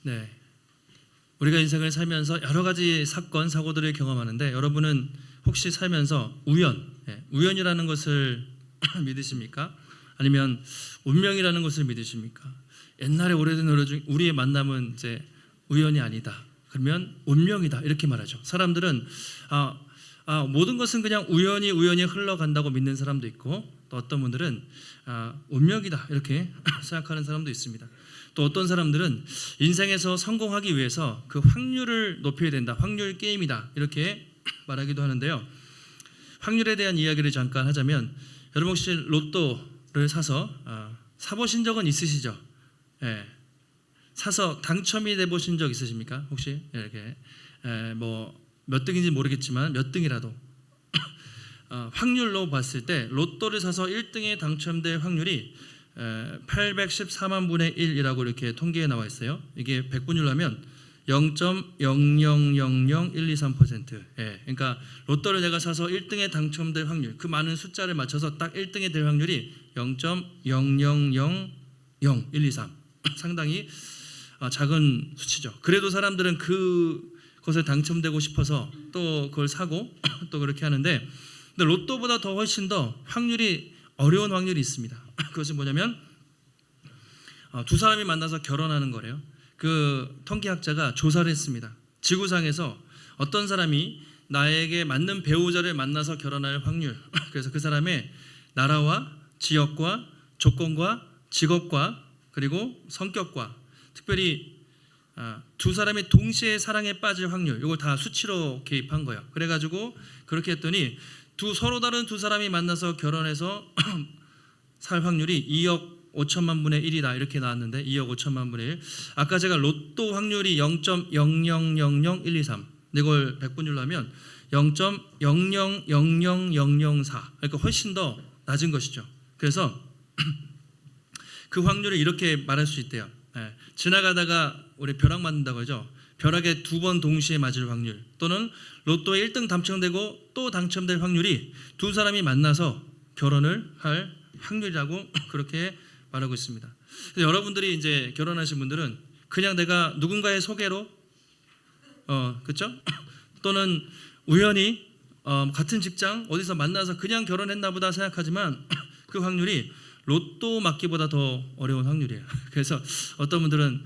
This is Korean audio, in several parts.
네, 우리가 인생을 살면서 여러 가지 사건, 사고들을 경험하는데 여러분은 혹시 살면서 우연이라는 것을 믿으십니까? 아니면 운명이라는 것을 믿으십니까? 옛날에 오래된 노래 중 우리의 만남은 이제 우연이 아니다, 그러면 운명이다 이렇게 말하죠. 사람들은 모든 것은 그냥 우연히 흘러간다고 믿는 사람도 있고, 또 어떤 분들은 운명이다 이렇게 생각하는 사람도 있습니다. 또 어떤 사람들은 인생에서 성공하기 위해서 그 확률을 높여야 된다, 확률 게임이다 이렇게 말하기도 하는데요. 확률에 대한 이야기를 잠깐 하자면, 여러분 혹시 로또를 사서 사보신 적은 있으시죠? 사서 당첨이 돼 보신 적 있으십니까? 혹시 이렇게 뭐 몇 등인지 모르겠지만 몇 등이라도 확률로 봤을 때 로또를 사서 1등에 당첨될 확률이 814만 분의 1이라고 이렇게 통계에 나와 있어요. 이게 100분율로 하면 0.0000123%. 그러니까 로또를 내가 사서 1등에 당첨될 확률, 그 많은 숫자를 맞춰서 딱 1등에 될 확률이 0.0000123. 상당히 작은 수치죠. 그래도 사람들은 그것에 당첨되고 싶어서 또 그걸 사고 또 그렇게 하는데, 근데 로또보다 더 훨씬 더 확률이 어려운 확률이 있습니다. 그것은 뭐냐면 두 사람이 만나서 결혼하는 거래요. 그 통계학자가 조사를 했습니다. 지구상에서 어떤 사람이 나에게 맞는 배우자를 만나서 결혼할 확률, 그래서 그 사람의 나라와 지역과 조건과 직업과 그리고 성격과, 특별히 두 사람이 동시에 사랑에 빠질 확률, 이걸 다 수치로 개입한 거예요. 그래가지고 그렇게 했더니 서로 다른 두 사람이 만나서 결혼해서 살 확률이 2억 5천만 분의 1이다 이렇게 나왔는데, 2억 5천만 분의 1. 아까 제가 로또 확률이 0.0000123, 이걸 100분율로 하면 0.0000004, 그러니까 훨씬 더 낮은 것이죠. 그래서 그 확률을 이렇게 말할 수 있대요. 지나가다가 우리 벼락 맞는다고 하죠. 벼락에 두 번 동시에 맞을 확률, 또는 로또에 1등 당첨되고 또 당첨될 확률이 두 사람이 만나서 결혼을 할 확률이라고 그렇게 말하고 있습니다. 여러분들이 이제 결혼하신 분들은 그냥 내가 누군가의 소개로 그렇죠? 또는 우연히 같은 직장 어디서 만나서 그냥 결혼했나 보다 생각하지만 그 확률이 로또 맞기보다 더 어려운 확률이에요. 그래서 어떤 분들은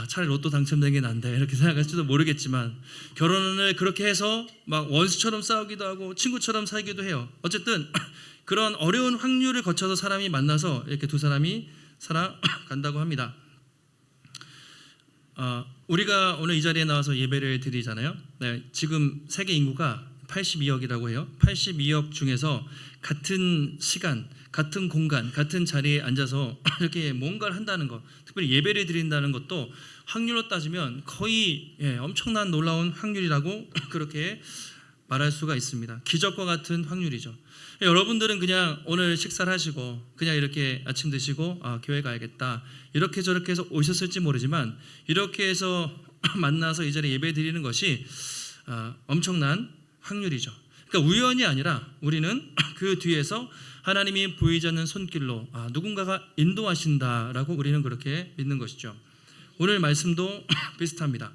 차라리 로또 당첨된 게 난데 이렇게 생각할지도 모르겠지만, 결혼을 그렇게 해서 막 원수처럼 싸우기도 하고 친구처럼 살기도 해요. 어쨌든 그런 어려운 확률을 거쳐서 사람이 만나서 이렇게 두 사람이 살아간다고 합니다. 우리가 오늘 이 자리에 나와서 예배를 드리잖아요. 지금 세계 인구가 82억이라고 해요. 82억 중에서 같은 시간, 같은 공간, 같은 자리에 앉아서 이렇게 뭔가를 한다는 것, 특별히 예배를 드린다는 것도 확률로 따지면 거의 엄청난 놀라운 확률이라고 그렇게 말할 수가 있습니다. 기적과 같은 확률이죠. 여러분들은 그냥 오늘 식사를 하시고 그냥 이렇게 아침 드시고 교회 가야겠다 이렇게 저렇게 해서 오셨을지 모르지만, 이렇게 해서 만나서 이 자리에 예배 드리는 것이 엄청난 확률이죠. 그러니까 우연이 아니라 우리는 그 뒤에서 하나님이 보이지 않는 손길로 누군가가 인도하신다라고 우리는 그렇게 믿는 것이죠. 오늘 말씀도 비슷합니다.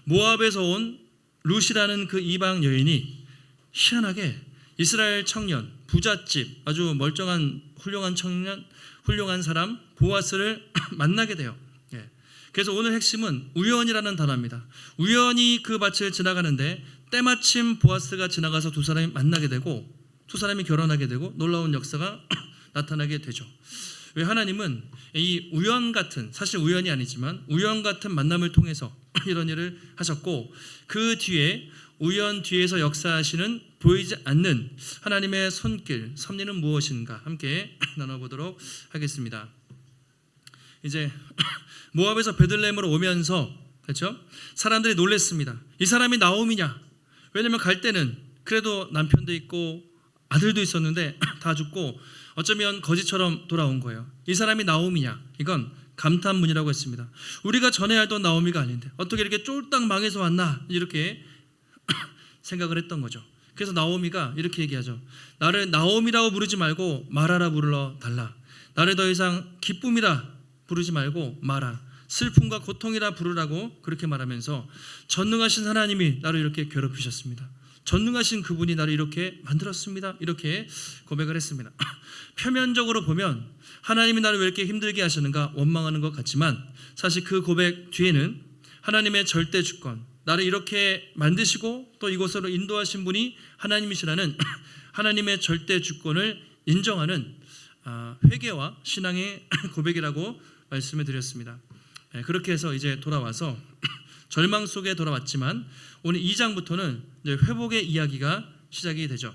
모압에서 온 룻이라는 그 이방 여인이 희한하게 이스라엘 청년, 부잣집, 아주 멀쩡한 훌륭한 청년, 훌륭한 사람 보아스를 만나게 돼요. 그래서 오늘 핵심은 우연이라는 단어입니다. 우연히 그 밭을 지나가는데 때마침 보아스가 지나가서 두 사람이 만나게 되고 두 사람이 결혼하게 되고 놀라운 역사가 나타나게 되죠. 왜 하나님은 이 우연 같은, 사실 우연이 아니지만 우연 같은 만남을 통해서 이런 일을 하셨고, 그 뒤에 우연 뒤에서 역사하시는 보이지 않는 하나님의 손길, 섭리는 무엇인가 함께 나눠보도록 하겠습니다. 이제 모압에서 베들레헴으로 오면서 그렇죠? 사람들이 놀랬습니다. 이 사람이 나오미냐? 왜냐면 갈 때는 그래도 남편도 있고 아들도 있었는데 다 죽고 어쩌면 거지처럼 돌아온 거예요. 이 사람이 나오미냐? 이건 감탄문이라고 했습니다. 우리가 전에 알던 나오미가 아닌데 어떻게 이렇게 쫄딱 망해서 왔나? 이렇게 생각을 했던 거죠. 그래서 나오미가 이렇게 얘기하죠. 나를 나오미라고 부르지 말고 마라라 불러 달라. 나를 더 이상 기쁨이라 부르지 말고 마라, 슬픔과 고통이라 부르라고 그렇게 말하면서 전능하신 하나님이 나를 이렇게 괴롭히셨습니다. 전능하신 그분이 나를 이렇게 만들었습니다. 이렇게 고백을 했습니다. 표면적으로 보면 하나님이 나를 왜 이렇게 힘들게 하시는가 원망하는 것 같지만 사실 그 고백 뒤에는 하나님의 절대 주권, 나를 이렇게 만드시고 또 이곳으로 인도하신 분이 하나님이시라는 하나님의 절대 주권을 인정하는 회개와 신앙의 고백이라고 말씀을 드렸습니다. 그렇게 해서 이제 돌아와서 절망 속에 돌아왔지만 오늘 2장부터는 회복의 이야기가 시작이 되죠.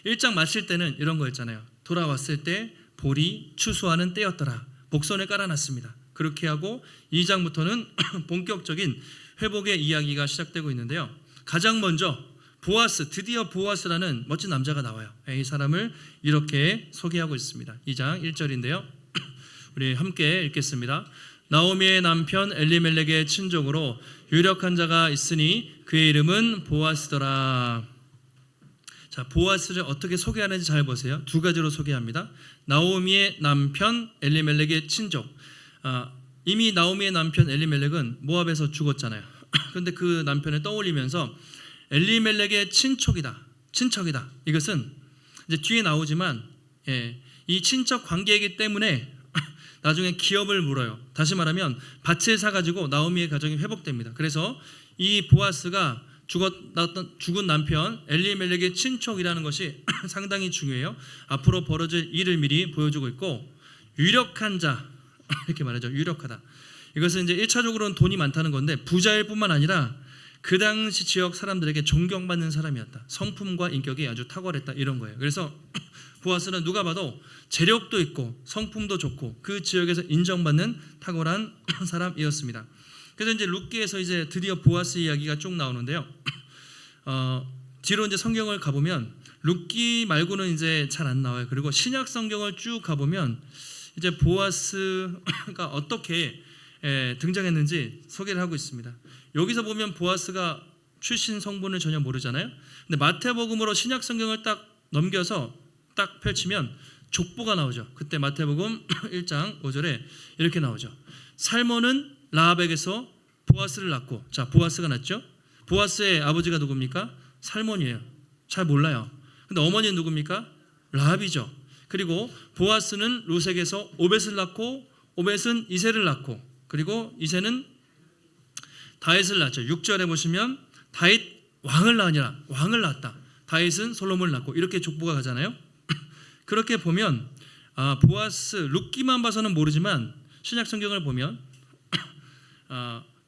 1장 마칠 때는 이런 거였잖아요. 돌아왔을 때 볼이 추수하는 때였더라. 복선을 깔아놨습니다. 그렇게 하고 2장부터는 본격적인 회복의 이야기가 시작되고 있는데요. 가장 먼저 보아스, 드디어 보아스라는 멋진 남자가 나와요. 이 사람을 이렇게 소개하고 있습니다. 2장 1절인데요. 우리 함께 읽겠습니다. 나오미의 남편 엘리멜렉의 친족으로 유력한 자가 있으니 그의 이름은 보아스더라. 자, 보아스를 어떻게 소개하는지 잘 보세요. 두 가지로 소개합니다. 나오미의 남편 엘리멜렉의 친족. 이미 나오미의 남편 엘리멜렉은 모압에서 죽었잖아요. 그런데 그 남편을 떠올리면서 엘리멜렉의 친척이다. 이것은 이제 뒤에 나오지만 이 친척 관계이기 때문에 나중에 기업을 물어요. 다시 말하면 밭을 사가지고 나오미의 가정이 회복됩니다. 그래서 이 보아스가 죽은 남편 엘리멜렉의 친척이라는 것이 상당히 중요해요. 앞으로 벌어질 일을 미리 보여주고 있고 유력한 자 이렇게 말하죠. 유력하다. 이것은 이제 1차적으로는 돈이 많다는 건데 부자일 뿐만 아니라 그 당시 지역 사람들에게 존경받는 사람이었다. 성품과 인격이 아주 탁월했다 이런 거예요. 그래서 보아스는 누가 봐도 재력도 있고 성품도 좋고 그 지역에서 인정받는 탁월한 사람이었습니다. 그래서 이제 룻기에서 이제 드디어 보아스 이야기가 쭉 나오는데요. 뒤로 이제 성경을 가보면 룻기 말고는 이제 잘 안 나와요. 그리고 신약 성경을 쭉 가보면 이제 보아스가 어떻게 등장했는지 소개를 하고 있습니다. 여기서 보면 보아스가 출신 성분을 전혀 모르잖아요. 근데 마태복음으로 신약 성경을 딱 넘겨서 딱 펼치면 족보가 나오죠. 그때 마태복음 1장 5절에 이렇게 나오죠. 살몬은 라합에게서 보아스를 낳고, 자, 보아스가 낳죠. 보아스의 아버지가 누굽니까? 살몬이에요. 잘 몰라요. 근데 어머니는 누굽니까? 라합이죠. 그리고 보아스는 룻에게서 오벳을 낳고, 오벳은 이새를 낳고, 그리고 이새는 다윗을 낳죠. 6절에 보시면 다윗 왕을 낳았다. 다윗은 솔로몬을 낳고 이렇게 족보가 가잖아요. 그렇게 보면 보아스 룻기만 봐서는 모르지만 신약 성경을 보면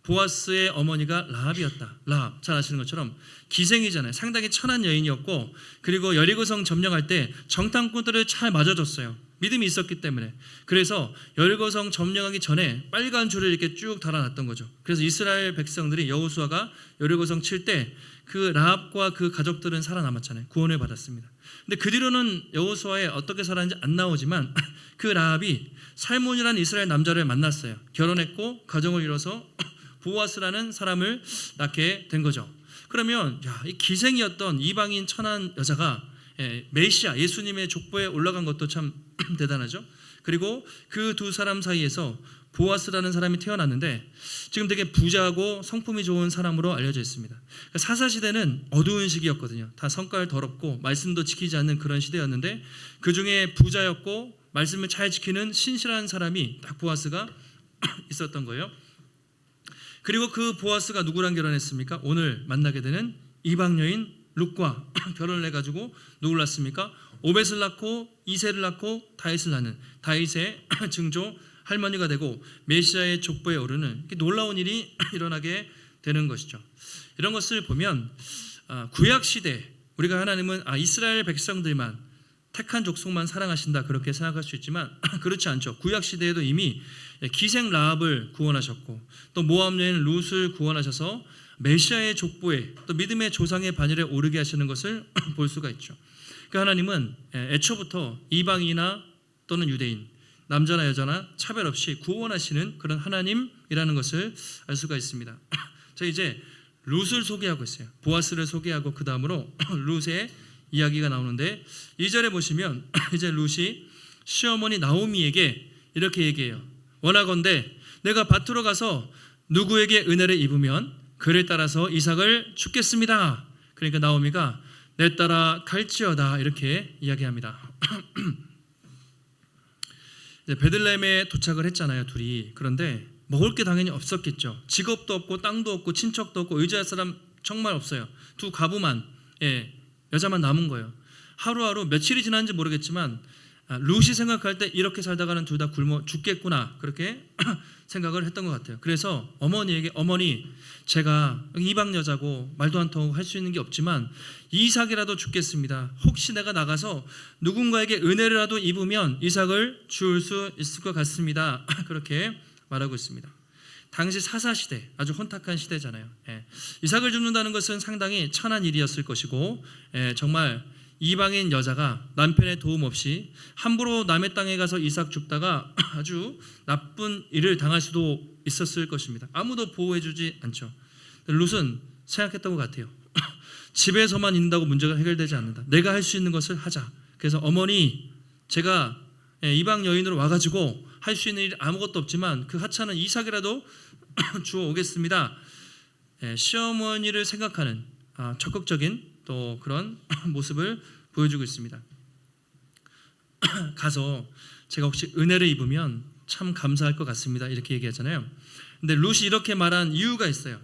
보아스의 어머니가 라합이었다. 라합 잘 아시는 것처럼 기생이잖아요. 상당히 천한 여인이었고 그리고 여리고성 점령할 때 정탐꾼들을 잘 맞아줬어요. 믿음이 있었기 때문에. 그래서 여리고성 점령하기 전에 빨간 줄을 이렇게 쭉 달아놨던 거죠. 그래서 이스라엘 백성들이 여호수아가 여리고성 칠 때 그 라합과 그 가족들은 살아남았잖아요. 구원을 받았습니다. 근데 그 뒤로는 여호수아에 어떻게 살았는지 안 나오지만 그 라합이 살몬이라는 이스라엘 남자를 만났어요. 결혼했고 가정을 이뤄서 보아스라는 사람을 낳게 된 거죠. 그러면 이 기생이었던 이방인 천한 여자가 메시아 예수님의 족보에 올라간 것도 참 대단하죠. 그리고 그 두 사람 사이에서 보아스라는 사람이 태어났는데 지금 되게 부자하고 성품이 좋은 사람으로 알려져 있습니다. 사사시대는 어두운 시기였거든요. 다 성깔 더럽고 말씀도 지키지 않는 그런 시대였는데 그 중에 부자였고 말씀을 잘 지키는 신실한 사람이 딱 보아스가 있었던 거예요. 그리고 그 보아스가 누구랑 결혼했습니까? 오늘 만나게 되는 이방 여인 룻과 결혼을 해가지고 누구를 낳습니까? 오벳을 낳고 이새를 낳고 다윗을 낳는 다윗의 증조 할머니가 되고 메시아의 족보에 오르는 놀라운 일이 일어나게 되는 것이죠. 이런 것을 보면 구약 시대 우리가 하나님은 이스라엘 백성들만 택한 족속만 사랑하신다 그렇게 생각할 수 있지만 그렇지 않죠. 구약 시대에도 이미 기생 라합을 구원하셨고 또 모압 여인 룻을 구원하셔서 메시아의 족보에 또 믿음의 조상의 반열에 오르게 하시는 것을 볼 수가 있죠. 그 하나님은 애초부터 이방이나 또는 유대인 남자나 여자나 차별 없이 구원하시는 그런 하나님이라는 것을 알 수가 있습니다. 자, 이제 룻을 소개하고 있어요. 보아스를 소개하고 그 다음으로 룻의 이야기가 나오는데 2절에 보시면 이제 룻이 시어머니 나오미에게 이렇게 얘기해요. 원하건대 내가 밭으로 가서 누구에게 은혜를 입으면 그를 따라서 이삭을 죽겠습니다. 그러니까 나오미가 내 따라 갈지어다 이렇게 이야기합니다. 베들레헴에 도착을 했잖아요, 둘이. 그런데 먹을 게 당연히 없었겠죠. 직업도 없고 땅도 없고 친척도 없고 의지할 사람 정말 없어요. 두 가부만, 여자만 남은 거예요. 하루하루 며칠이 지났는지 모르겠지만 룻이 생각할 때 이렇게 살다가는 둘 다 굶어 죽겠구나 그렇게 생각을 했던 것 같아요. 그래서 어머니에게 어머니 제가 이방 여자고 말도 안 통하고 할 수 있는 게 없지만 이삭이라도 죽겠습니다. 혹시 내가 나가서 누군가에게 은혜라도 입으면 이삭을 줄 수 있을 것 같습니다. 그렇게 말하고 있습니다. 당시 사사시대 아주 혼탁한 시대잖아요. 이삭을 줍는다는 것은 상당히 천한 일이었을 것이고 정말 이방인 여자가 남편의 도움 없이 함부로 남의 땅에 가서 이삭 줍다가 아주 나쁜 일을 당할 수도 있었을 것입니다. 아무도 보호해주지 않죠. 룻은 생각했던 것 같아요. 집에서만 있는다고 문제가 해결되지 않는다. 내가 할 수 있는 것을 하자. 그래서 어머니 제가 이방 여인으로 와가지고 할 수 있는 일 아무것도 없지만 그 하찮은 이삭이라도 주워 오겠습니다. 시어머니를 생각하는 적극적인 또 그런 모습을 보여주고 있습니다. 가서 제가 혹시 은혜를 입으면 참 감사할 것 같습니다. 이렇게 얘기하잖아요. 근데 룻이 이렇게 말한 이유가 있어요.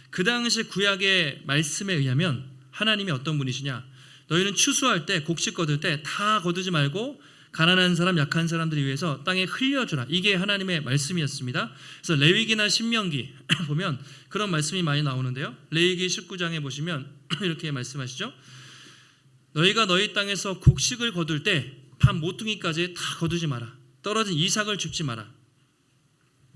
그 당시 구약의 말씀에 의하면 하나님이 어떤 분이시냐? 너희는 추수할 때 곡식 거둘 때 다 거두지 말고 가난한 사람, 약한 사람들을 위해서 땅에 흘려주라. 이게 하나님의 말씀이었습니다. 그래서 레위기나 신명기 보면 그런 말씀이 많이 나오는데요. 레위기 19장에 보시면 이렇게 말씀하시죠. 너희가 너희 땅에서 곡식을 거둘 때 판 모퉁이까지 다 거두지 마라. 떨어진 이삭을 줍지 마라.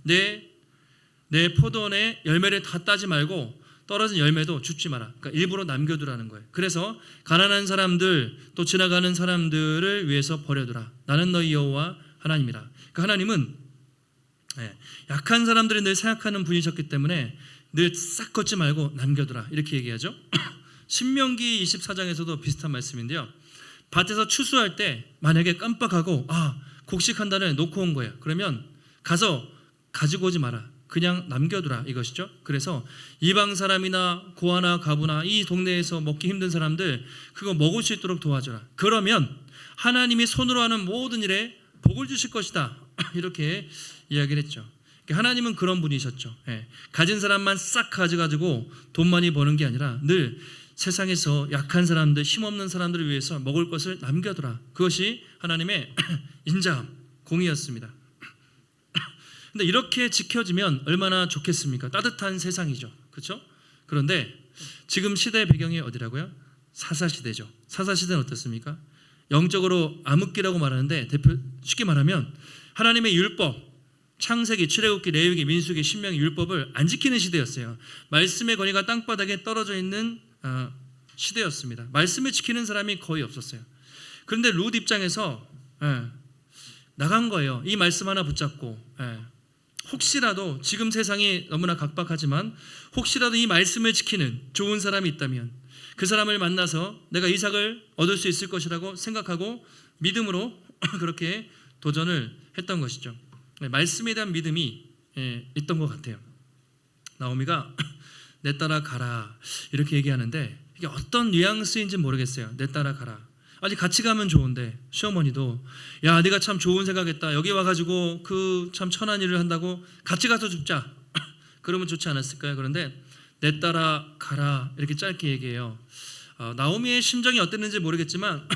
내 포도원의 열매를 다 따지 말고 떨어진 열매도 줍지 마라. 그러니까 일부러 남겨두라는 거예요. 그래서 가난한 사람들 또 지나가는 사람들을 위해서 버려두라. 나는 너희 여호와 하나님이라. 그러니까 하나님은 약한 사람들이 늘 생각하는 분이셨기 때문에 늘 싹 걷지 말고 남겨두라. 이렇게 얘기하죠. 신명기 24장에서도 비슷한 말씀인데요. 밭에서 추수할 때 만약에 깜빡하고 곡식 한 단을 놓고 온 거예요. 그러면 가서 가지고 오지 마라. 그냥 남겨두라 이것이죠. 그래서 이방 사람이나 고아나 가부나 이 동네에서 먹기 힘든 사람들 그거 먹을 수 있도록 도와줘라. 그러면 하나님이 손으로 하는 모든 일에 복을 주실 것이다. 이렇게 이야기를 했죠. 하나님은 그런 분이셨죠. 가진 사람만 싹 가져가지고 돈 많이 버는 게 아니라 늘 세상에서 약한 사람들, 힘없는 사람들을 위해서 먹을 것을 남겨두라. 그것이 하나님의 인자함, 공의였습니다. 근데 이렇게 지켜지면 얼마나 좋겠습니까? 따뜻한 세상이죠. 그렇죠? 그런데 지금 시대의 배경이 어디라고요? 사사시대죠. 사사시대는 어떻습니까? 영적으로 암흑기라고 말하는데 쉽게 말하면 하나님의 율법, 창세기, 출애굽기, 레위기, 민수기, 신명기 율법을 안 지키는 시대였어요. 말씀의 권위가 땅바닥에 떨어져 있는 시대였습니다. 말씀을 지키는 사람이 거의 없었어요. 그런데 룻 입장에서 나간 거예요. 이 말씀 하나 붙잡고 혹시라도 지금 세상이 너무나 각박하지만 혹시라도 이 말씀을 지키는 좋은 사람이 있다면 그 사람을 만나서 내가 이삭을 얻을 수 있을 것이라고 생각하고 믿음으로 그렇게 도전을 했던 것이죠. 말씀에 대한 믿음이 있던 것 같아요. 나오미가 내 따라 가라 이렇게 얘기하는데 이게 어떤 뉘앙스인지 모르겠어요. 내 따라 가라. 아직 같이 가면 좋은데 시어머니도 야 네가 참 좋은 생각했다. 여기 와가지고 그 참 천한 일을 한다고 같이 가서 죽자. 그러면 좋지 않았을까요? 그런데 내 따라 가라 이렇게 짧게 얘기해요. 나오미의 심정이 어땠는지 모르겠지만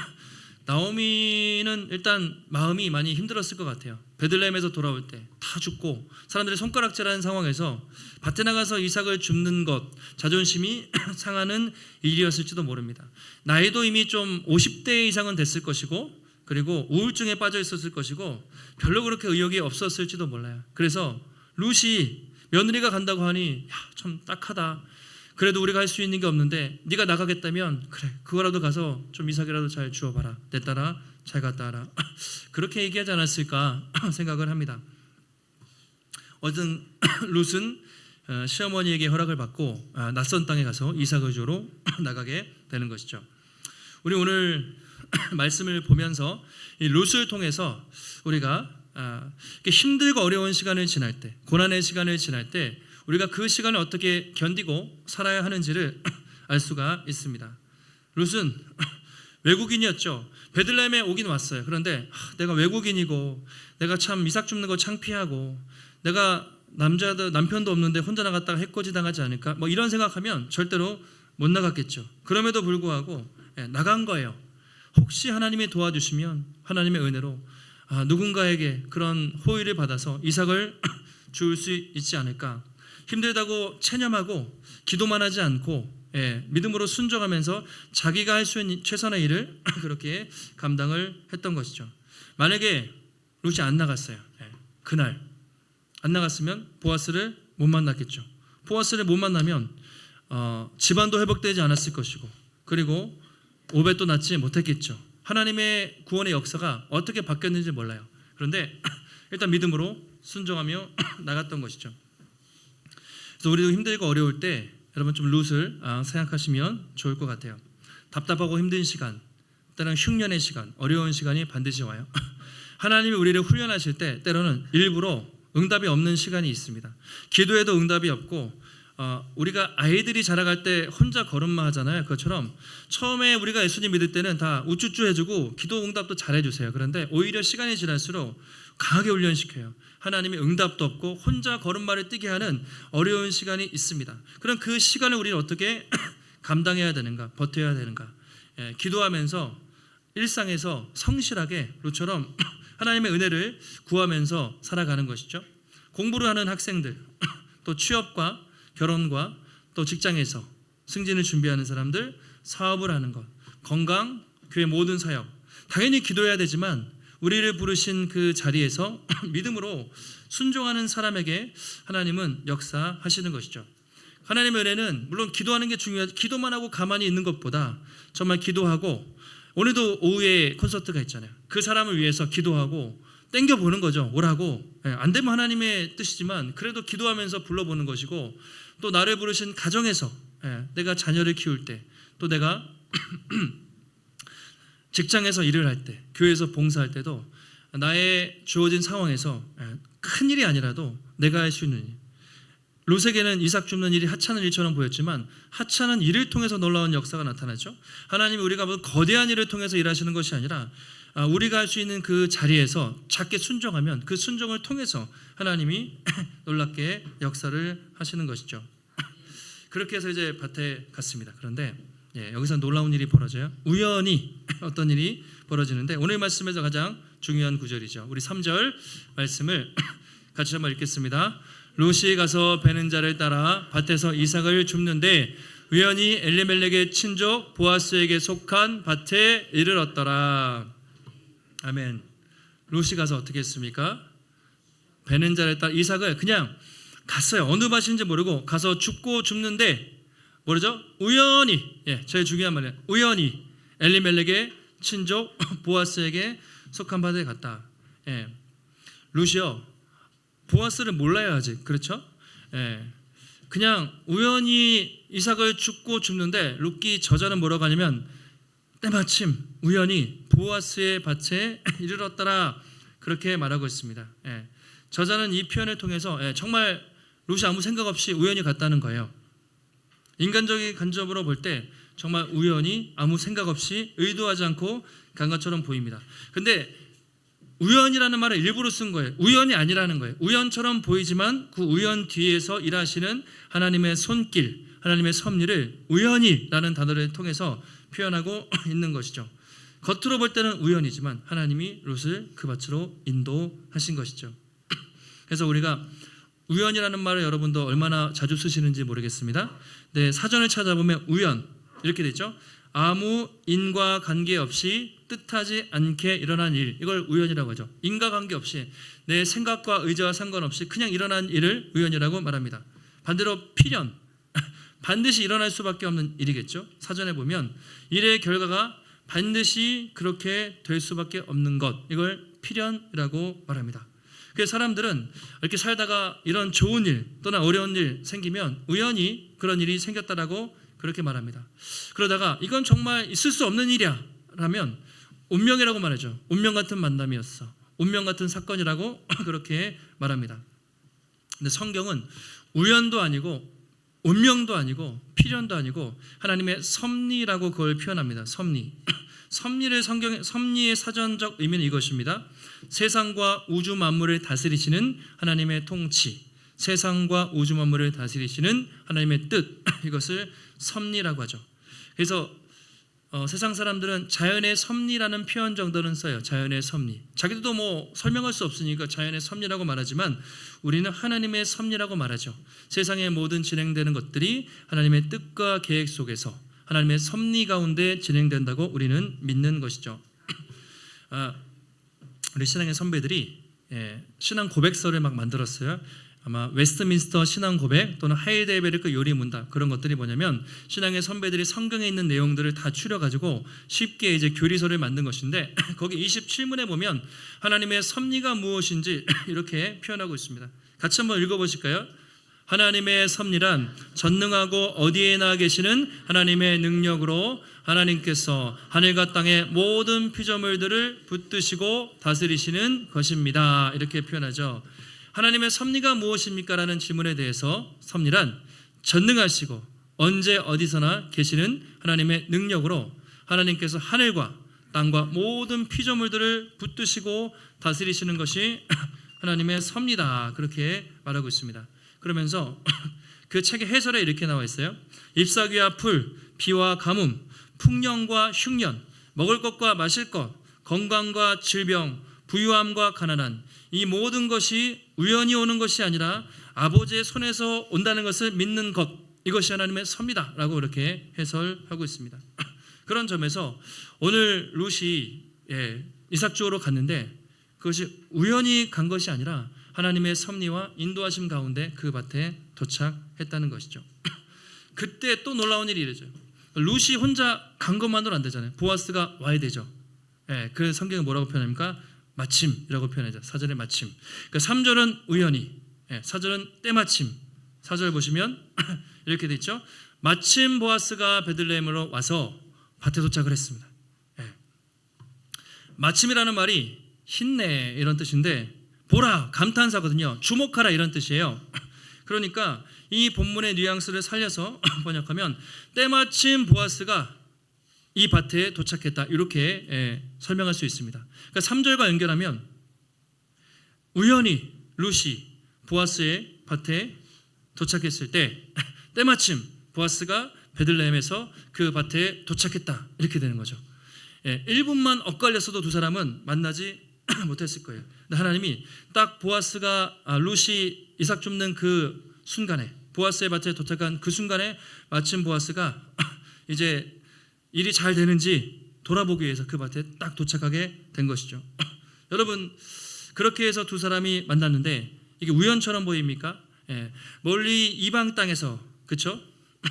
나오미는 일단 마음이 많이 힘들었을 것 같아요. 베들레헴에서 돌아올 때 다 죽고 사람들이 손가락질하는 상황에서 밭에 나가서 이삭을 줍는 것 자존심이 상하는 일이었을지도 모릅니다. 나이도 이미 좀 50대 이상은 됐을 것이고 그리고 우울증에 빠져 있었을 것이고 별로 그렇게 의욕이 없었을지도 몰라요. 그래서 룻이 며느리가 간다고 하니 참 딱하다. 그래도 우리가 할 수 있는 게 없는데 네가 나가겠다면 그래 그거라도 가서 좀 이삭이라도 잘 주워봐라. 내 따라 잘 갔다 와라. 그렇게 얘기하지 않았을까 생각을 합니다. 어쨌든 룻은 시어머니에게 허락을 받고 낯선 땅에 가서 이삭을 주러 나가게 되는 것이죠. 우리 오늘 말씀을 보면서 이 룻을 통해서 우리가 이렇게 힘들고 어려운 시간을 지날 때, 고난의 시간을 지날 때 우리가 그 시간을 어떻게 견디고 살아야 하는지를 알 수가 있습니다. 룻은 외국인이었죠. 베들레헴에 오긴 왔어요. 그런데 내가 외국인이고 내가 참 이삭 줍는 거 창피하고 내가 남편도 없는데 혼자 나갔다가 해코지 당하지 않을까? 뭐 이런 생각하면 절대로 못 나갔겠죠. 그럼에도 불구하고 나간 거예요. 혹시 하나님이 도와주시면 하나님의 은혜로 누군가에게 그런 호의를 받아서 이삭을 줄 수 있지 않을까. 힘들다고 체념하고 기도만 하지 않고 믿음으로 순종하면서 자기가 할 수 있는 최선의 일을 그렇게 감당을 했던 것이죠. 만약에 룻이 안 나갔어요. 그날 안 나갔으면 보아스를 못 만났겠죠. 보아스를 못 만나면 집안도 회복되지 않았을 것이고, 그리고 오벳도 낳지 못했겠죠. 하나님의 구원의 역사가 어떻게 바뀌었는지 몰라요. 그런데 일단 믿음으로 순종하며 나갔던 것이죠. 그래서 우리도 힘들고 어려울 때 여러분 좀 룻을 생각하시면 좋을 것 같아요. 답답하고 힘든 시간, 때로는 흉년의 시간, 어려운 시간이 반드시 와요. 하나님이 우리를 훈련하실 때 때로는 일부러 응답이 없는 시간이 있습니다. 기도에도 응답이 없고 우리가 아이들이 자라갈 때 혼자 걸음마 하잖아요. 그것처럼 처음에 우리가 예수님 믿을 때는 다 우쭈쭈 해주고 기도 응답도 잘해주세요. 그런데 오히려 시간이 지날수록 강하게 훈련시켜요. 하나님이 응답도 없고 혼자 걸음마를 뛰게 하는 어려운 시간이 있습니다. 그럼 그 시간을 우리는 어떻게 감당해야 되는가, 버텨야 되는가. 기도하면서 일상에서 성실하게 룻처럼 하나님의 은혜를 구하면서 살아가는 것이죠. 공부를 하는 학생들, 또 취업과 결혼과 또 직장에서 승진을 준비하는 사람들, 사업을 하는 것, 건강, 교회 모든 사역, 당연히 기도해야 되지만 우리를 부르신 그 자리에서 믿음으로 순종하는 사람에게 하나님은 역사하시는 것이죠. 하나님의 은혜는 물론 기도하는 게 중요하지, 기도만 하고 가만히 있는 것보다 정말 기도하고, 오늘도 오후에 콘서트가 있잖아요. 그 사람을 위해서 기도하고 땡겨보는 거죠. 오라고. 안 되면 하나님의 뜻이지만 그래도 기도하면서 불러보는 것이고, 또 나를 부르신 가정에서 내가 자녀를 키울 때, 또 내가 직장에서 일을 할 때, 교회에서 봉사할 때도 나의 주어진 상황에서 큰 일이 아니라도 내가 할 수 있는 일. 룻에게는 이삭 줍는 일이 하찮은 일처럼 보였지만 하찮은 일을 통해서 놀라운 역사가 나타나죠. 하나님이 우리가 뭐 거대한 일을 통해서 일하시는 것이 아니라 우리가 할 수 있는 그 자리에서 작게 순종하면 그 순종을 통해서 하나님이 놀랍게 역사를 하시는 것이죠. 그렇게 해서 이제 밭에 갔습니다. 그런데 여기서 놀라운 일이 벌어져요. 우연히 어떤 일이 벌어지는데 오늘 말씀에서 가장 중요한 구절이죠. 우리 3절 말씀을 같이 한번 읽겠습니다. 룻이 가서 베는 자를 따라 밭에서 이삭을 줍는데 우연히 엘리멜렉의 친족 보아스에게 속한 밭에 이르렀더라. 아멘. 룻이 가서 어떻게 했습니까? 베는 자를 따라 이삭을 그냥 갔어요. 어느 밭인지 모르고 가서 줍고 줍는데 뭐죠? 우연히, 제일 중요한 말이에요. 우연히 엘리멜렉의 친족 보아스에게 속한 밭에 갔다. 룻이요, 보아스를 몰라야 하지, 그렇죠? 그냥 우연히 이삭을 줍고 줍는데 룻기 저자는 뭐라고 하냐면 때마침 우연히 보아스의 밭에 이르렀더라, 그렇게 말하고 있습니다. 저자는 이 표현을 통해서 정말 룻이 아무 생각 없이 우연히 갔다는 거예요. 인간적인 관점으로 볼 때 정말 우연히 아무 생각 없이 의도하지 않고 간 것처럼 보입니다. 근데 우연이라는 말을 일부러 쓴 거예요. 우연이 아니라는 거예요. 우연처럼 보이지만 그 우연 뒤에서 일하시는 하나님의 손길, 하나님의 섭리를 우연이라는 단어를 통해서 표현하고 있는 것이죠. 겉으로 볼 때는 우연이지만 하나님이 룻을 그 밭으로 인도하신 것이죠. 그래서 우리가 우연이라는 말을 여러분도 얼마나 자주 쓰시는지 모르겠습니다. 네, 사전을 찾아보면 우연 이렇게 되죠. 아무 인과 관계없이 뜻하지 않게 일어난 일, 이걸 우연이라고 하죠. 인과관계 없이 내 생각과 의지와 상관없이 그냥 일어난 일을 우연이라고 말합니다. 반대로 필연, 반드시 일어날 수밖에 없는 일이겠죠. 사전에 보면 일의 결과가 반드시 그렇게 될 수밖에 없는 것, 이걸 필연이라고 말합니다. 그래서 사람들은 이렇게 살다가 이런 좋은 일 또는 어려운 일 생기면 우연히 그런 일이 생겼다라고 그렇게 말합니다. 그러다가 이건 정말 있을 수 없는 일이야 라면 운명이라고 말하죠. 운명 같은 만남이었어, 운명 같은 사건이라고 그렇게 말합니다. 근데 성경은 우연도 아니고 운명도 아니고 필연도 아니고 하나님의 섭리라고 그걸 표현합니다. 섭리. 섭리의 사전적 의미는 이것입니다. 세상과 우주 만물을 다스리시는 하나님의 통치, 세상과 우주 만물을 다스리시는 하나님의 뜻, 이것을 섭리라고 하죠. 그래서 세상 사람들은 자연의 섭리라는 표현 정도는 써요. 자연의 섭리. 자기들도 뭐 설명할 수 없으니까 자연의 섭리라고 말하지만 우리는 하나님의 섭리라고 말하죠. 세상의 모든 진행되는 것들이 하나님의 뜻과 계획 속에서 하나님의 섭리 가운데 진행된다고 우리는 믿는 것이죠. 우리 신앙의 선배들이 신앙 고백서를 막 만들었어요. 아마 웨스트민스터 신앙 고백 또는 하이델베르크 요리 문답, 그런 것들이 뭐냐면 신앙의 선배들이 성경에 있는 내용들을 다 추려가지고 쉽게 이제 교리서를 만든 것인데 거기 27문에 보면 하나님의 섭리가 무엇인지 이렇게 표현하고 있습니다. 같이 한번 읽어보실까요? 하나님의 섭리란 전능하고 어디에나 계시는 하나님의 능력으로 하나님께서 하늘과 땅의 모든 피조물들을 붙드시고 다스리시는 것입니다. 이렇게 표현하죠. 하나님의 섭리가 무엇입니까? 라는 질문에 대해서 섭리란 전능하시고 언제 어디서나 계시는 하나님의 능력으로 하나님께서 하늘과 땅과 모든 피조물들을 붙드시고 다스리시는 것이 하나님의 섭리다, 그렇게 말하고 있습니다. 그러면서 그 책의 해설에 이렇게 나와 있어요. 잎사귀와 풀, 비와 가뭄, 풍년과 흉년, 먹을 것과 마실 것, 건강과 질병, 부유함과 가난한, 이 모든 것이 우연히 오는 것이 아니라 아버지의 손에서 온다는 것을 믿는 것, 이것이 하나님의 섭리다라고 이렇게 해설하고 있습니다. 그런 점에서 오늘 룻이 이삭 주우러 갔는데 그것이 우연히 간 것이 아니라 하나님의 섭리와 인도하심 가운데 그 밭에 도착했다는 것이죠. 그때 또 놀라운 일이 이르죠. 룻이 혼자 간 것만으로 안 되잖아요. 보아스가 와야 되죠. 그 성경에 뭐라고 표현합니까? 마침이라고 표현하죠. 4절에 마침. 그러니까 3절은 우연히, 4절은 때마침. 4절 보시면 이렇게 돼 있죠. 마침 보아스가 베들레헴으로 와서 밭에 도착을 했습니다. 마침이라는 말이 힘내 이런 뜻인데 보라, 감탄사거든요. 주목하라 이런 뜻이에요. 그러니까 이 본문의 뉘앙스를 살려서 번역하면 때마침 보아스가 이 밭에 도착했다, 이렇게 설명할 수 있습니다. 그러니까 3절과 연결하면 우연히 룻이 보아스의 밭에 도착했을 때 때마침 보아스가 베들레헴에서 그 밭에 도착했다, 이렇게 되는 거죠. 1분만 엇갈렸어도 두 사람은 만나지 못했을 거예요. 근데 하나님이 딱 보아스가 룻이 이삭 줍는 그 순간에, 보아스의 밭에 도착한 그 순간에 마침 보아스가 이제 일이 잘 되는지 돌아보기 위해서 그 밭에 딱 도착하게 된 것이죠. 여러분, 그렇게 해서 두 사람이 만났는데 이게 우연처럼 보입니까? 멀리 이방 땅에서, 그렇죠?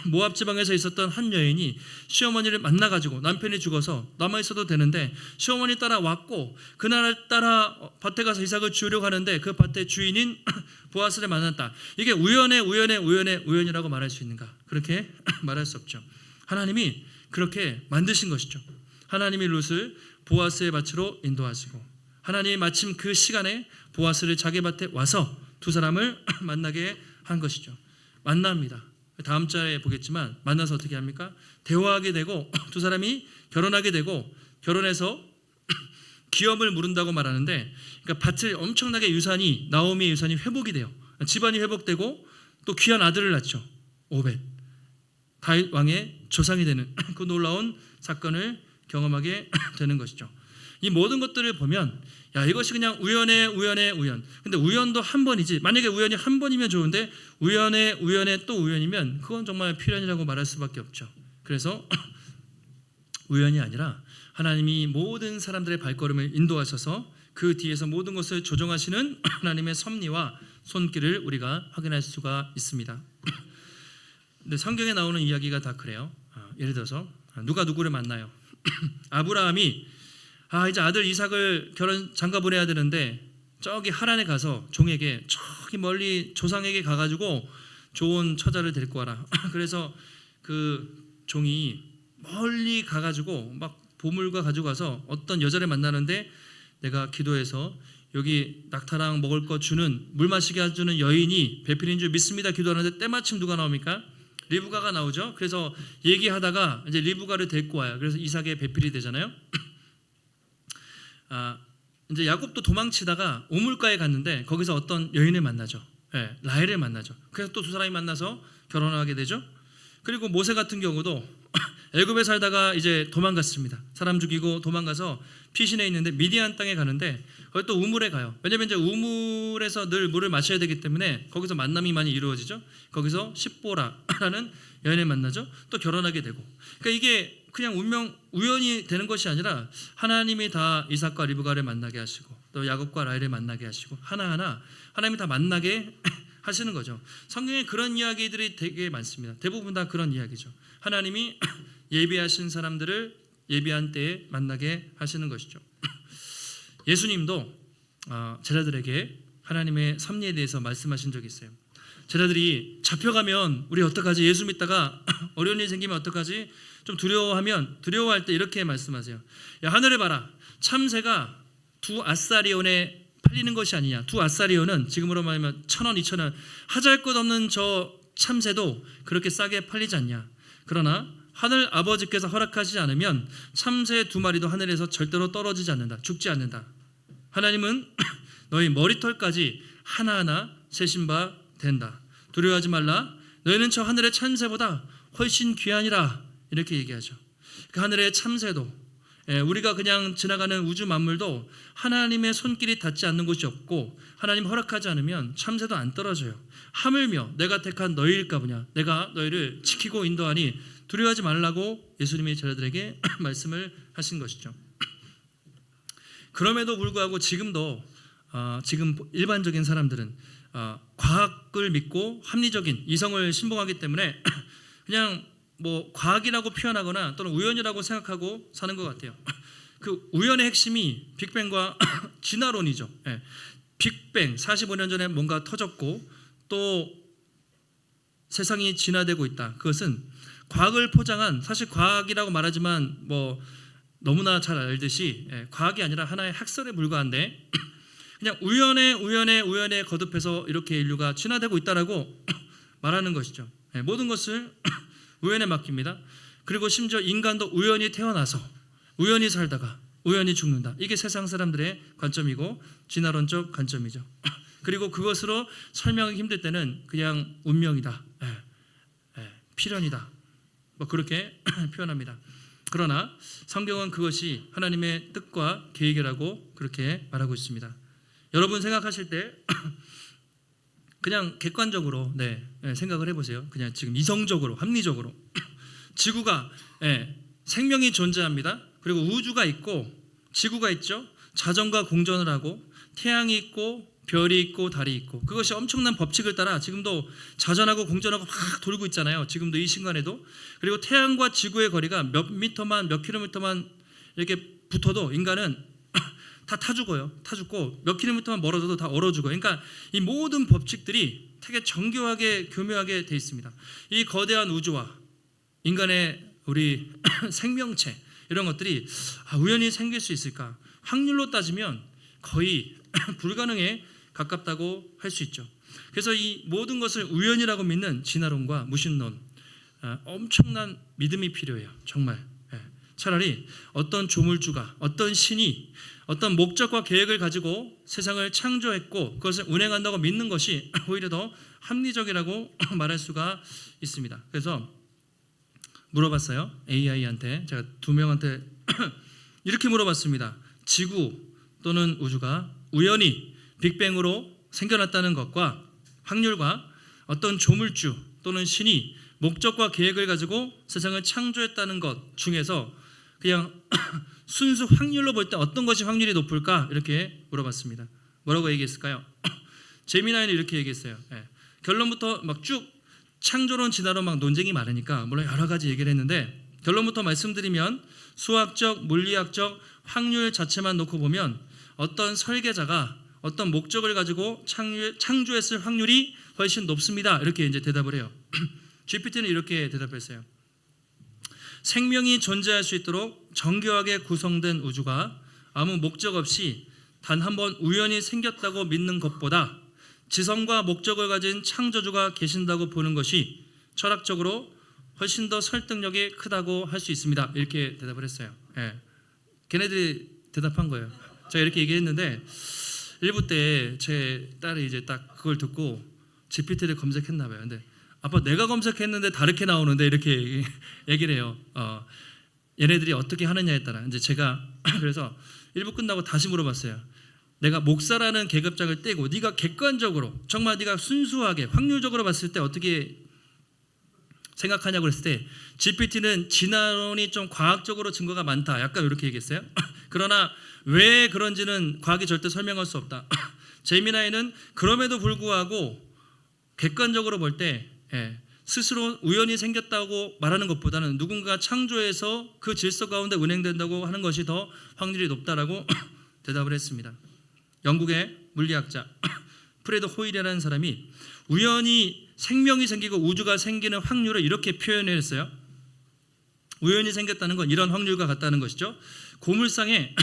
모압 지방에서 있었던 한 여인이 시어머니를 만나가지고 남편이 죽어서 남아있어도 되는데 시어머니 따라 왔고 그날 따라 밭에 가서 이삭을 주우려고 하는데 그 밭의 주인인 보아스를 만났다. 이게 우연이라고 말할 수 있는가? 그렇게 말할 수 없죠. 하나님이 그렇게 만드신 것이죠. 하나님이 룻을 보아스의 밭으로 인도하시고 하나님이 마침 그 시간에 보아스를 자기 밭에 와서 두 사람을 만나게 한 것이죠. 만납니다. 다음 절에 보겠지만 만나서 어떻게 합니까? 대화하게 되고 두 사람이 결혼하게 되고 결혼해서 기업을 물은다고 말하는데, 그러니까 밭을 엄청나게 나오미의 유산이 회복이 돼요. 집안이 회복되고 또 귀한 아들을 낳죠. 오벳, 다윗 왕의 조상이 되는 그 놀라운 사건을 경험하게 되는 것이죠. 이 모든 것들을 보면 이것이 그냥 우연. 근데 우연도 한 번이지. 만약에 우연이 한 번이면 좋은데 우연에 또 우연이면 그건 정말 필연이라고 말할 수밖에 없죠. 그래서 우연이 아니라 하나님이 모든 사람들의 발걸음을 인도하셔서 그 뒤에서 모든 것을 조정하시는 하나님의 섭리와 손길을 우리가 확인할 수가 있습니다. 근데 성경에 나오는 이야기가 다 그래요. 예를 들어서 누가 누구를 만나요. 아브라함이 이제 아들 이삭을 결혼 장가 보내야 되는데 저기 하란에 가서 종에게 저기 멀리 조상에게 가가지고 좋은 처자를 데리고 와라. 그래서 그 종이 멀리 가가지고 막 보물과 가지고 가서 어떤 여자를 만나는데 내가 기도해서 여기 낙타랑 먹을 거 주는 물 마시게 해주는 여인이 배필인 줄 믿습니다 기도하는데 때마침 누가 나옵니까? 리브가가 나오죠. 그래서 얘기하다가 이제 리브가를 데리고 와요. 그래서 이삭의 배필이 되잖아요. 이제 야곱도 도망치다가 우물가에 갔는데 거기서 어떤 여인을 만나죠. 라헬을 만나죠. 그래서 또 두 사람이 만나서 결혼하게 되죠. 그리고 모세 같은 경우도 애굽에 살다가 이제 도망갔습니다. 사람 죽이고 도망가서 피신해 있는데 미디안 땅에 가는데 거기 또 우물에 가요. 왜냐면 이제 우물에서 늘 물을 마셔야 되기 때문에 거기서 만남이 많이 이루어지죠. 거기서 십보라라는 여인을 만나죠. 또 결혼하게 되고. 그러니까 이게 그냥 우연이 되는 것이 아니라 하나님이 다 이삭과 리브가를 만나게 하시고 또 야곱과 라헬을 만나게 하시고 하나하나 하나님이 다 만나게 하시는 거죠. 성경에 그런 이야기들이 되게 많습니다. 대부분 다 그런 이야기죠. 하나님이 예비하신 사람들을 예비한 때에 만나게 하시는 것이죠. 예수님도 제자들에게 하나님의 섭리에 대해서 말씀하신 적이 있어요. 제자들이 잡혀가면 우리 어떡하지? 예수 믿다가 어려운 일이 생기면 어떡하지? 좀 두려워할 때 이렇게 말씀하세요. 야, 하늘을 봐라. 참새가 2아사리온에 팔리는 것이 아니냐. 2아사리온은 지금으로 말하면 1,000원, 2,000원 하잘것없는 저 참새도 그렇게 싸게 팔리지 않냐. 그러나 하늘 아버지께서 허락하시지 않으면 참새 2마리도 하늘에서 절대로 떨어지지 않는다. 죽지 않는다. 하나님은 너희 머리털까지 하나하나 세신 바 된다. 두려워하지 말라. 너희는 저 하늘의 참새보다 훨씬 귀하니라. 이렇게 얘기하죠. 그 하늘의 참새도 우리가 그냥 지나가는 우주 만물도 하나님의 손길이 닿지 않는 곳이 없고 하나님 허락하지 않으면 참새도 안 떨어져요. 하물며 내가 택한 너희일까 보냐. 내가 너희를 지키고 인도하니 두려워하지 말라고 예수님이 제자들에게 말씀을 하신 것이죠. 그럼에도 불구하고 지금도 지금 일반적인 사람들은 과학을 믿고 합리적인 이성을 신봉하기 때문에 그냥 뭐 과학이라고 표현하거나 또는 우연이라고 생각하고 사는 것 같아요. 그 우연의 핵심이 빅뱅과 진화론이죠. 빅뱅 45년 전에 뭔가 터졌고 또 세상이 진화되고 있다. 그것은 과학을 포장한 사실 과학이라고 말하지만 뭐 너무나 잘 알듯이 과학이 아니라 하나의 학설에 불과한데 그냥 우연에 거듭해서 이렇게 인류가 진화되고 있다라고 말하는 것이죠. 모든 것을 우연에 맡깁니다. 그리고 심지어 인간도 우연히 태어나서 우연히 살다가 우연히 죽는다. 이게 세상 사람들의 관점이고 진화론적 관점이죠. 그리고 그것으로 설명하기 힘들 때는 그냥 운명이다, 필연이다, 뭐 그렇게 표현합니다. 그러나 성경은 그것이 하나님의 뜻과 계획이라고 그렇게 말하고 있습니다. 여러분 생각하실 때 그냥 객관적으로 생각을 해보세요. 그냥 지금 이성적으로 합리적으로 지구가 생명이 존재합니다. 그리고 우주가 있고 지구가 있죠. 자전과 공전을 하고 태양이 있고 별이 있고 달이 있고 그것이 엄청난 법칙을 따라 지금도 자전하고 공전하고 막 돌고 있잖아요. 지금도 이 순간에도. 그리고 태양과 지구의 거리가 몇 미터만 몇 킬로미터만 이렇게 붙어도 인간은 다 죽어요. 타 죽고 몇 킬로미터만 멀어져도 다 얼어 죽어요. 그러니까 이 모든 법칙들이 되게 정교하게 교묘하게 돼 있습니다. 이 거대한 우주와 인간의 우리 생명체 이런 것들이 우연히 생길 수 있을까? 확률로 따지면 거의 불가능에 가깝다고 할 수 있죠. 그래서 이 모든 것을 우연이라고 믿는 진화론과 무신론 엄청난 믿음이 필요해요. 정말. 차라리 어떤 조물주가 어떤 신이 어떤 목적과 계획을 가지고 세상을 창조했고 그것을 운행한다고 믿는 것이 오히려 더 합리적이라고 말할 수가 있습니다. 그래서 물어봤어요. AI한테 제가 2명한테 이렇게 물어봤습니다. 지구 또는 우주가 우연히 빅뱅으로 생겨났다는 것과 확률과 어떤 조물주 또는 신이 목적과 계획을 가지고 세상을 창조했다는 것 중에서 그냥 순수 확률로 볼 때 어떤 것이 확률이 높을까? 이렇게 물어봤습니다. 뭐라고 얘기했을까요? 제미나이는 이렇게 얘기했어요. 결론부터 막 쭉 창조론 진화론 막 논쟁이 많으니까 물론 여러 가지 얘기를 했는데 결론부터 말씀드리면 수학적, 물리학적 확률 자체만 놓고 보면 어떤 설계자가 어떤 목적을 가지고 창조했을 확률이 훨씬 높습니다. 이렇게 이제 대답을 해요. GPT는 이렇게 대답했어요. 생명이 존재할 수 있도록 정교하게 구성된 우주가 아무 목적 없이 단 한 번 우연히 생겼다고 믿는 것보다 지성과 목적을 가진 창조주가 계신다고 보는 것이 철학적으로 훨씬 더 설득력이 크다고 할 수 있습니다. 이렇게 대답을 했어요. 예. 걔네들이 대답한 거예요. 제가 이렇게 얘기했는데 1부 때 제 딸이 이제 딱 그걸 듣고 GPT를 검색했나 봐요. 근데 아빠 내가 검색했는데 다르게 나오는데 이렇게 얘기를 해요. 얘네들이 어떻게 하느냐에 따라 이제 제가 그래서 1부 끝나고 다시 물어봤어요. 내가 목사라는 계급장을 떼고 네가 객관적으로 정말 네가 순수하게 확률적으로 봤을 때 어떻게 생각하냐고 그랬을 때 GPT는 진화론이 좀 과학적으로 증거가 많다. 약간 이렇게 얘기했어요. 그러나 왜 그런지는 과학이 절대 설명할 수 없다. 제미나이는 그럼에도 불구하고 객관적으로 볼 때 스스로 우연히 생겼다고 말하는 것보다는 누군가 창조해서 그 질서 가운데 운행된다고 하는 것이 더 확률이 높다라고 대답을 했습니다. 영국의 물리학자 프레드 호일이라는 사람이 우연히 생명이 생기고 우주가 생기는 확률을 이렇게 표현했어요. 우연히 생겼다는 건 이런 확률과 같다는 것이죠. 고물상에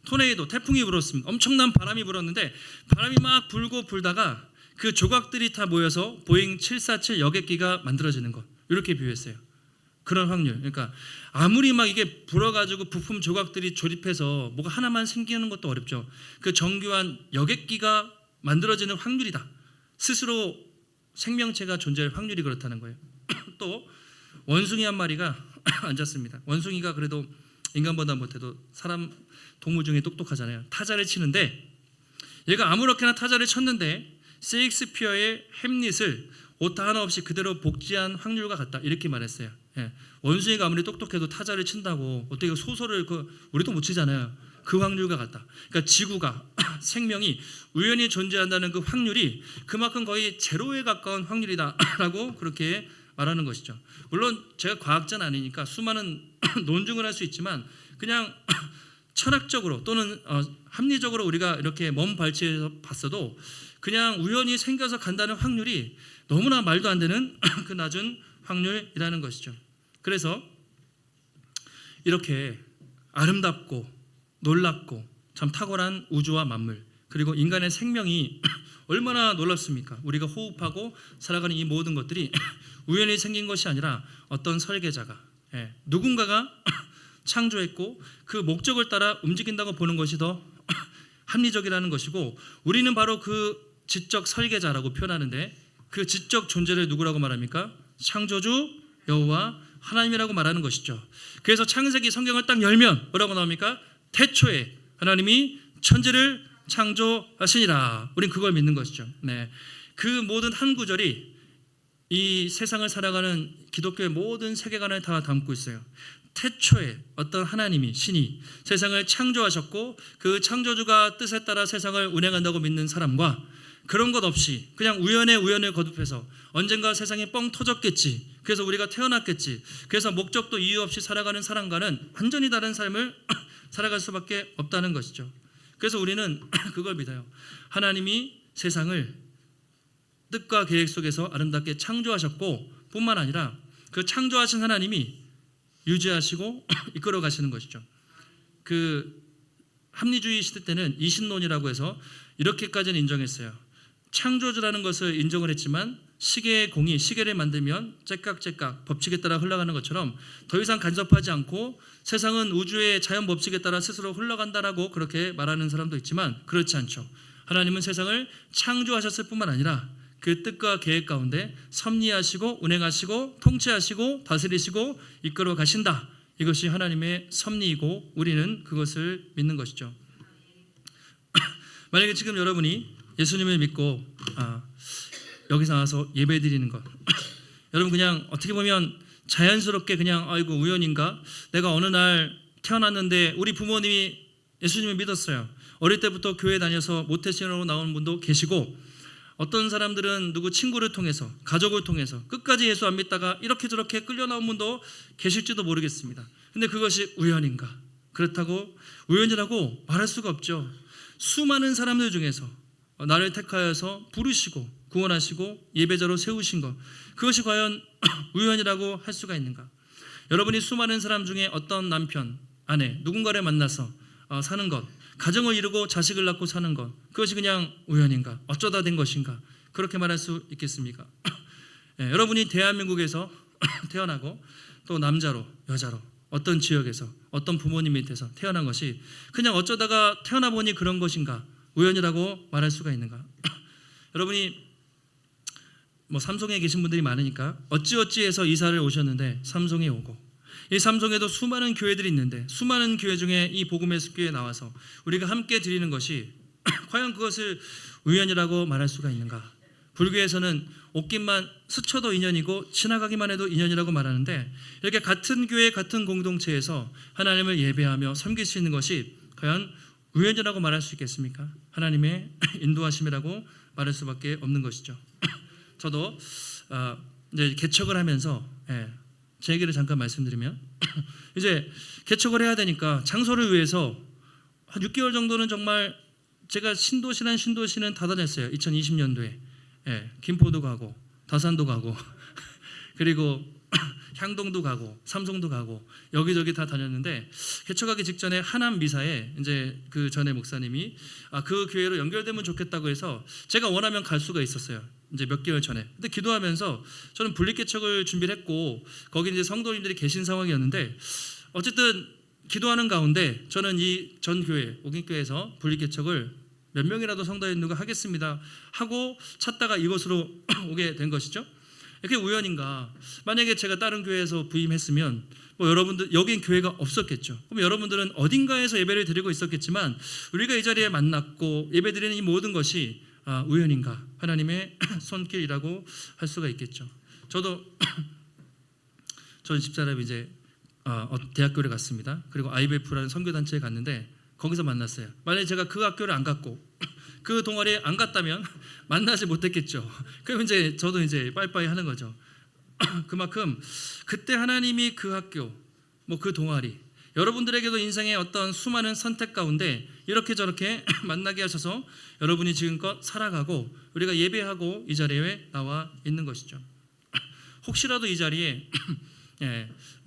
토네이도 태풍이 불었습니다. 엄청난 바람이 불었는데 바람이 막 불고 불다가 그 조각들이 다 모여서 보잉 747 여객기가 만들어지는 것, 이렇게 비유했어요. 그런 확률. 그러니까 아무리 막 이게 불어가지고 부품 조각들이 조립해서 뭐가 하나만 생기는 것도 어렵죠. 그 정교한 여객기가 만들어지는 확률이다. 스스로 생명체가 존재할 확률이 그렇다는 거예요. 또 원숭이 한 마리가 앉았습니다. 원숭이가 그래도 인간보다 못해도 사람 동물 중에 똑똑하잖아요. 타자를 치는데 얘가 아무렇게나 타자를 쳤는데 셰익스피어의 햄릿을 오타 하나 없이 그대로 복제한 확률과 같다. 이렇게 말했어요. 원숭이가 아무리 똑똑해도 타자를 친다고 어떻게 소설을 우리도 못 치잖아요. 그 확률과 같다. 그러니까 지구가 생명이 우연히 존재한다는 그 확률이 그만큼 거의 제로에 가까운 확률이다라고 그렇게 말하는 것이죠. 물론 제가 과학자는 아니니까 수많은 논증을 할 수 있지만 그냥 철학적으로 또는 합리적으로 우리가 이렇게 먼 발치에서 봤어도 그냥 우연히 생겨서 간다는 확률이 너무나 말도 안 되는 그 낮은 확률이라는 것이죠. 그래서 이렇게 아름답고 놀랍고 참 탁월한 우주와 만물, 그리고 인간의 생명이 얼마나 놀랍습니까? 우리가 호흡하고 살아가는 이 모든 것들이 우연히 생긴 것이 아니라 어떤 설계자가 누군가가 창조했고 그 목적을 따라 움직인다고 보는 것이 더 합리적이라는 것이고, 우리는 바로 그 지적 설계자라고 표현하는데 그 지적 존재를 누구라고 말합니까? 창조주 여호와 하나님이라고 말하는 것이죠. 그래서 창세기 성경을 딱 열면 뭐라고 나옵니까? 태초에 하나님이 천지를 창조하시니라. 우린 그걸 믿는 것이죠. 그 모든 한 구절이 이 세상을 살아가는 기독교의 모든 세계관을 다 담고 있어요. 태초에 어떤 하나님이, 신이 세상을 창조하셨고 그 창조주가 뜻에 따라 세상을 운행한다고 믿는 사람과 그런 것 없이 그냥 우연의 우연을 거듭해서 언젠가 세상이 뻥 터졌겠지, 그래서 우리가 태어났겠지, 그래서 목적도 이유 없이 살아가는 사람과는 완전히 다른 삶을 살아갈 수밖에 없다는 것이죠. 그래서 우리는 그걸 믿어요. 하나님이 세상을 뜻과 계획 속에서 아름답게 창조하셨고 뿐만 아니라 그 창조하신 하나님이 유지하시고 이끌어 가시는 것이죠. 그 합리주의 시대 때는 이신론이라고 해서 이렇게까지는 인정했어요. 창조주라는 것을 인정을 했지만 시계의 공이 시계를 만들면 째깍째깍 법칙에 따라 흘러가는 것처럼 더 이상 간섭하지 않고 세상은 우주의 자연 법칙에 따라 스스로 흘러간다라고 그렇게 말하는 사람도 있지만 그렇지 않죠. 하나님은 세상을 창조하셨을 뿐만 아니라 그 뜻과 계획 가운데 섭리하시고 운행하시고 통치하시고 다스리시고 이끌어 가신다. 이것이 하나님의 섭리이고 우리는 그것을 믿는 것이죠. 만약에 지금 여러분이 예수님을 믿고 여기 나와서 예배 드리는 것 여러분 그냥 어떻게 보면 자연스럽게 그냥 아이고 우연인가, 내가 어느 날 태어났는데 우리 부모님이 예수님을 믿었어요. 어릴 때부터 교회 다녀서 모태신앙으로 나오는 분도 계시고, 어떤 사람들은 누구 친구를 통해서 가족을 통해서 끝까지 예수 안 믿다가 이렇게 저렇게 끌려 나온 분도 계실지도 모르겠습니다. 근데 그것이 우연인가? 그렇다고 우연이라고 말할 수가 없죠. 수많은 사람들 중에서 나를 택하여서 부르시고 구원하시고 예배자로 세우신 것, 그것이 과연 우연이라고 할 수가 있는가? 여러분이 수많은 사람 중에 어떤 남편, 아내, 누군가를 만나서 사는 것, 가정을 이루고 자식을 낳고 사는 것, 그것이 그냥 우연인가? 어쩌다 된 것인가? 그렇게 말할 수 있겠습니까? 여러분이 대한민국에서 태어나고 또 남자로 여자로 어떤 지역에서 어떤 부모님 밑에서 태어난 것이 그냥 어쩌다가 태어나 보니 그런 것인가? 우연이라고 말할 수가 있는가? 여러분이 삼송에 계신 분들이 많으니까 어찌어찌해서 이사를 오셨는데 삼송에 오고, 이 삼송에도 수많은 교회들이 있는데 수많은 교회 중에 이 복음의 숲교회에 나와서 우리가 함께 드리는 것이 과연 그것을 우연이라고 말할 수가 있는가? 불교에서는 옷깃만 스쳐도 인연이고 지나가기만 해도 인연이라고 말하는데, 이렇게 같은 교회 같은 공동체에서 하나님을 예배하며 섬길 수 있는 것이 과연 우연이라고 말할 수 있겠습니까? 하나님의 인도하심이라고 말할 수밖에 없는 것이죠. 저도 이제 개척을 하면서 제 얘기를 잠깐 말씀드리면 이제 개척을 해야 되니까 장소를 위해서 한 6개월 정도는 정말 제가 신도시는 다 다녔어요. 2020년도에 김포도 가고 다산도 가고 그리고 향동도 가고 삼송도 가고 여기저기 다 다녔는데, 개척하기 직전에 하남 미사에 이제 그 전에 목사님이 그 교회로 연결되면 좋겠다고 해서 제가 원하면 갈 수가 있었어요. 이제 몇 개월 전에. 근데 기도하면서 저는 분립 개척을 준비를 했고 거기 이제 성도님들이 계신 상황이었는데, 어쨌든 기도하는 가운데 저는 이 전 교회 옥인교회에서 분립 개척을 몇 명이라도 성도님 누가 하겠습니다 하고 찾다가 이곳으로 오게 된 것이죠. 이렇게 우연인가? 만약에 제가 다른 교회에서 부임했으면 여러분들 여긴 교회가 없었겠죠. 그럼 여러분들은 어딘가에서 예배를 드리고 있었겠지만 우리가 이 자리에 만났고 예배드리는 이 모든 것이 우연인가? 하나님의 손길이라고 할 수가 있겠죠. 저는 집사람이 이제 대학교를 갔습니다. 그리고 IBF라는 선교단체에 갔는데 거기서 만났어요. 만약에 제가 그 학교를 안 갔고 그 동아리에 안 갔다면 만나지 못했겠죠. 그럼 이제 저도 이제 빠이빠이 하는 거죠. 그만큼 그때 하나님이 그 학교, 그 동아리, 여러분들에게도 인생의 어떤 수많은 선택 가운데 이렇게 저렇게 만나게 하셔서 여러분이 지금껏 살아가고 우리가 예배하고 이 자리에 나와 있는 것이죠. 혹시라도 이 자리에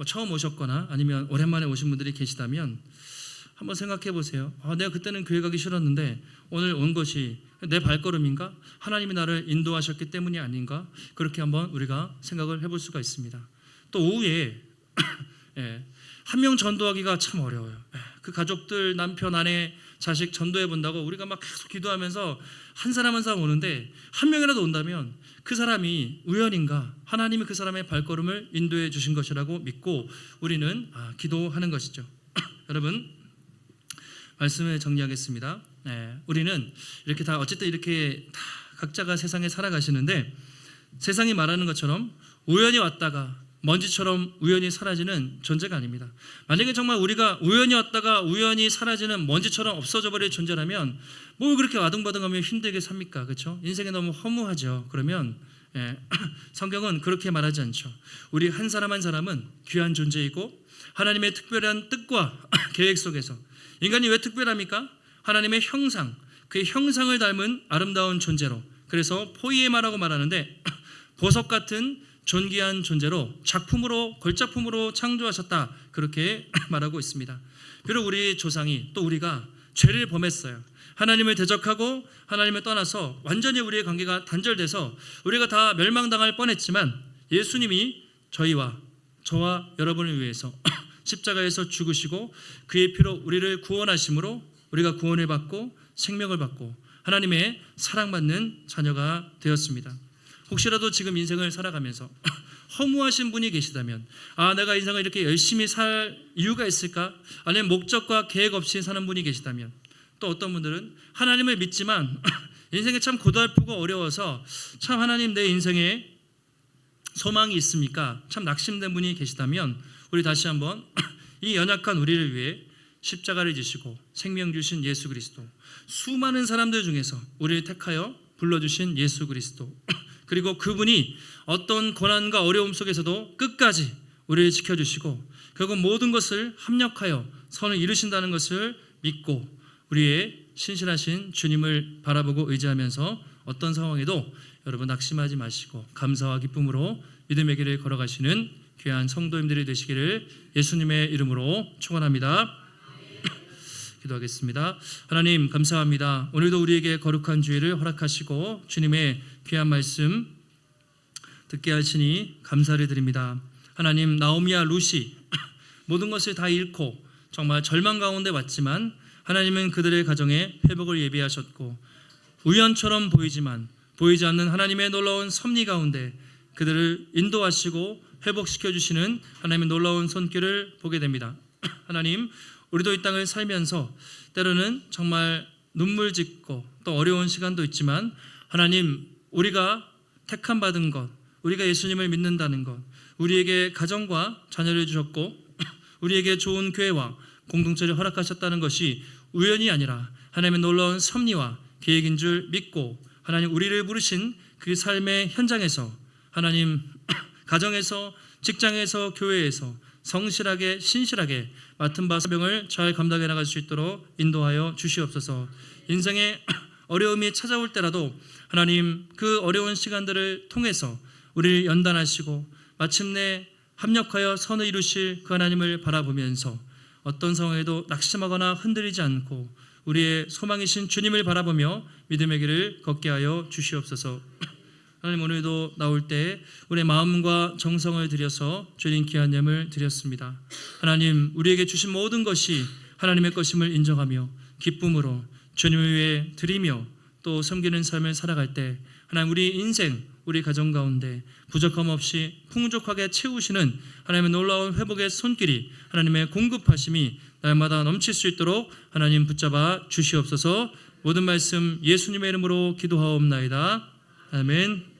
처음 오셨거나 아니면 오랜만에 오신 분들이 계시다면 한번 생각해 보세요. 내가 그때는 교회 가기 싫었는데 오늘 온 것이 내 발걸음인가? 하나님이 나를 인도하셨기 때문이 아닌가? 그렇게 한번 우리가 생각을 해볼 수가 있습니다. 또 오후에 한 명 전도하기가 참 어려워요. 그 가족들, 남편, 아내, 자식 전도해 본다고 우리가 막 계속 기도하면서 한 사람 한 사람 오는데 한 명이라도 온다면 그 사람이 우연인가? 하나님이 그 사람의 발걸음을 인도해 주신 것이라고 믿고 우리는 기도하는 것이죠. 여러분, 말씀을 정리하겠습니다. 우리는 이렇게 다 어쨌든 이렇게 다 각자가 세상에 살아가시는데 세상이 말하는 것처럼 우연히 왔다가 먼지처럼 우연히 사라지는 존재가 아닙니다. 만약에 정말 우리가 우연히 왔다가 우연히 사라지는 먼지처럼 없어져 버릴 존재라면 뭘 그렇게 아등바등하며 힘들게 삽니까? 그렇죠? 인생이 너무 허무하죠. 그러면 성경은 그렇게 말하지 않죠. 우리 한 사람 한 사람은 귀한 존재이고 하나님의 특별한 뜻과 계획 속에서, 인간이 왜 특별합니까? 하나님의 형상, 그의 형상을 닮은 아름다운 존재로, 그래서 포이에마라고 말하는데 보석 같은 존귀한 존재로 작품으로, 걸작품으로 창조하셨다, 그렇게 말하고 있습니다. 비록 우리 조상이 또 우리가 죄를 범했어요. 하나님을 대적하고 하나님을 떠나서 완전히 우리의 관계가 단절돼서 우리가 다 멸망당할 뻔했지만 예수님이 저와 여러분을 위해서 십자가에서 죽으시고 그의 피로 우리를 구원하심으로 우리가 구원을 받고 생명을 받고 하나님의 사랑받는 자녀가 되었습니다. 혹시라도 지금 인생을 살아가면서 허무하신 분이 계시다면, 내가 인생을 이렇게 열심히 살 이유가 있을까? 아니면 목적과 계획 없이 사는 분이 계시다면, 또 어떤 분들은 하나님을 믿지만 인생이 참 고달프고 어려워서 참 하나님 내 인생에 소망이 있습니까? 참 낙심된 분이 계시다면 우리 다시 한번 이 연약한 우리를 위해 십자가를 지시고 생명 주신 예수 그리스도, 수많은 사람들 중에서 우리를 택하여 불러주신 예수 그리스도, 그리고 그분이 어떤 고난과 어려움 속에서도 끝까지 우리를 지켜주시고 결국 모든 것을 합력하여 선을 이루신다는 것을 믿고 우리의 신실하신 주님을 바라보고 의지하면서 어떤 상황에도 여러분 낙심하지 마시고 감사와 기쁨으로 믿음의 길을 걸어가시는 귀한 성도님들이 되시기를 예수님의 이름으로 축원합니다. 기도하겠습니다. 하나님 감사합니다. 오늘도 우리에게 거룩한 주일을 허락하시고 주님의 귀한 말씀 듣게 하시니 감사를 드립니다. 하나님, 나오미와 루시 모든 것을 다 잃고 정말 절망 가운데 왔지만 하나님은 그들의 가정에 회복을 예비하셨고 우연처럼 보이지만 보이지 않는 하나님의 놀라운 섭리 가운데 그들을 인도하시고 회복시켜 주시는 하나님의 놀라운 손길을 보게 됩니다. 하나님, 우리도 이 땅을 살면서 때로는 정말 눈물 짓고 또 어려운 시간도 있지만 하나님, 우리가 택함 받은 것, 우리가 예수님을 믿는다는 것, 우리에게 가정과 자녀를 주셨고 우리에게 좋은 교회와 공동체를 허락하셨다는 것이 우연이 아니라 하나님의 놀라운 섭리와 계획인 줄 믿고 하나님, 우리를 부르신 그 삶의 현장에서 하나님, 가정에서, 직장에서, 교회에서 성실하게 신실하게 맡은 바 사명을 잘 감당해 나갈 수 있도록 인도하여 주시옵소서. 인생에 어려움이 찾아올 때라도 하나님, 그 어려운 시간들을 통해서 우리를 연단하시고 마침내 합력하여 선을 이루실 그 하나님을 바라보면서 어떤 상황에도 낙심하거나 흔들리지 않고 우리의 소망이신 주님을 바라보며 믿음의 길을 걷게 하여 주시옵소서. 하나님, 오늘도 나올 때 우리의 마음과 정성을 들여서 주님 귀한 예물 드렸습니다. 하나님, 우리에게 주신 모든 것이 하나님의 것임을 인정하며 기쁨으로 주님을 위해 드리며 또 섬기는 삶을 살아갈 때 하나님, 우리 인생, 우리 가정 가운데 부족함 없이 풍족하게 채우시는 하나님의 놀라운 회복의 손길이, 하나님의 공급하심이 날마다 넘칠 수 있도록 하나님 붙잡아 주시옵소서. 모든 말씀 예수님의 이름으로 기도하옵나이다. 아멘.